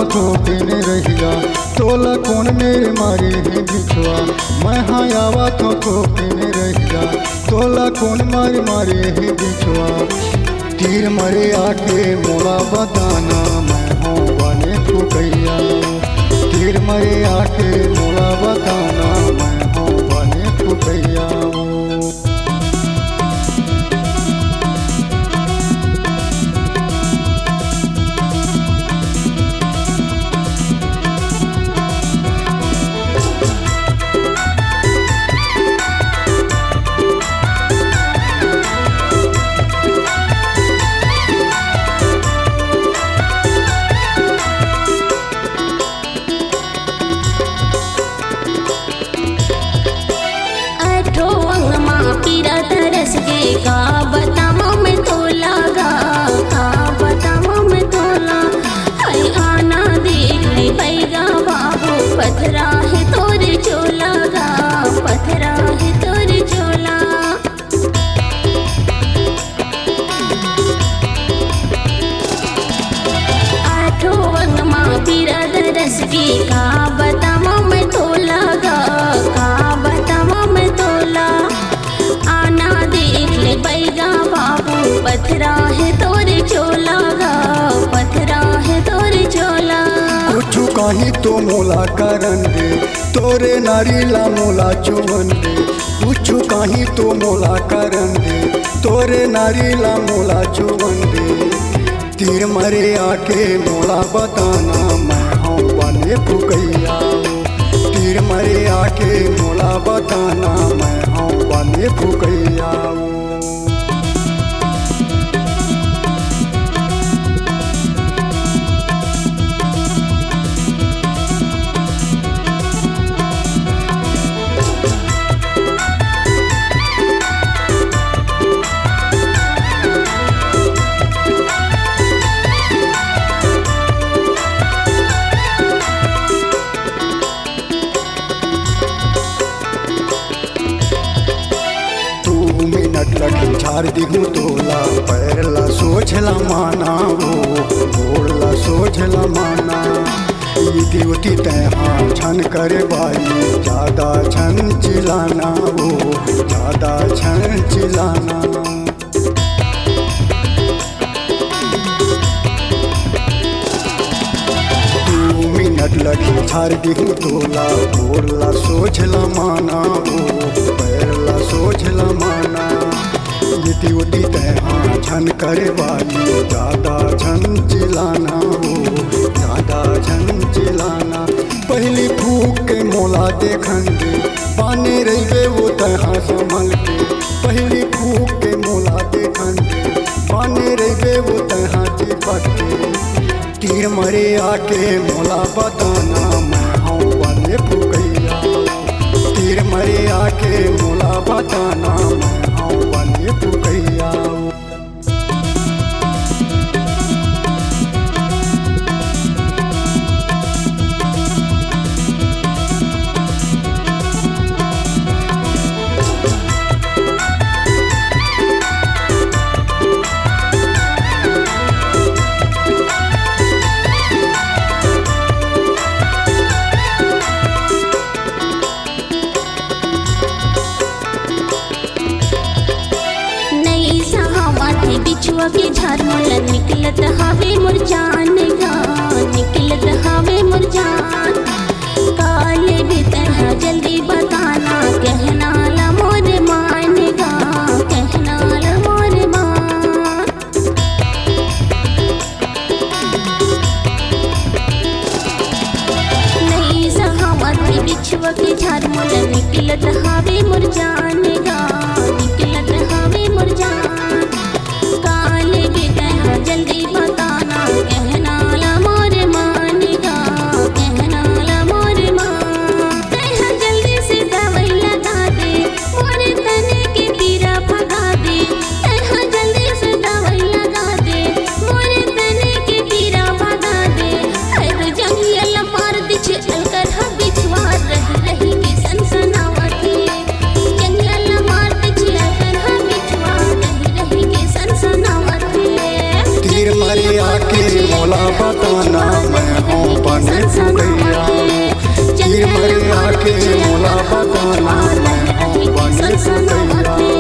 दिन रहिया तोला कौन मेरे मारे है बिछुआ। मैं हाँ आवा तो दिन रहिया तोला कौन मारे है बिछुआ। तीर मरे आके मोला बताना मैं हूँ बने फुकैया। तीर मरे आके मोला बताना मैं हूँ बने फुकैया। का बतामा में तो लगा का बतामा में तो ला। हाय आना देख ले पैगा बाबू पथरा है तोरे चोला गा पथरा है तोरे चोला। आठो वंगमा पीरा दरस की का बतामा में तो लगा का बतामा में तो ला। आना देख ले पैगा बाबू पथरा है तोरे चोला गा पथरा है तोरे चोला। कुछ कहीं तो मोला करन दे तोरे नारीला मोला चुवन दे। कुछ कहीं तो मोला करन दे तोरे नारीला मोला चुवन दे। तीर मरे आके मोला बताना मैं हूँ बने फुकैया। तीर मरे आके मोला बताना मैं हूँ बने फुकैया। लखी झार दिहूँ तोला पैरला सोझला माना वो गोड़ला सोझला माना। ये देवती तहाँ छन करे बाई ज़्यादा छन चिलाना वो ज़्यादा छन चिलाना। लखी झार दिहूँ तोला गोड़ला सोझला माना वो पैरला सोझला माना। ये उती तहाँ छन करे वाली ज़्यादा छन चिलाना वो ज़्यादा छन चिलाना। पहली फूक के मोला देखन दे पानी रही वो तहाँ संभल के। पहली फूक के मोला देखन दे पानी रही वो तहाँ चिपक के। तीर मरे आके मोला बताना मैं हूँ बने फुकैया। तीर मरे आके मोला बताना मैं हूँ बने फुकैया। बिछुआ के झार मोला निकलत हवे मुरझान गा निकलत हवे मुरझान। काले भीतर जल्दी बताना कहना ला मोर मान गा कहना ला मोर मान। नहीं सहमत बिछुआ के झार मोला निकलत हवे मुरझान गा निकलत हवे मुरझान। जल्दी बताना कहना ला मोर मान गा कहना ला मोर मान। जल्दी से गैया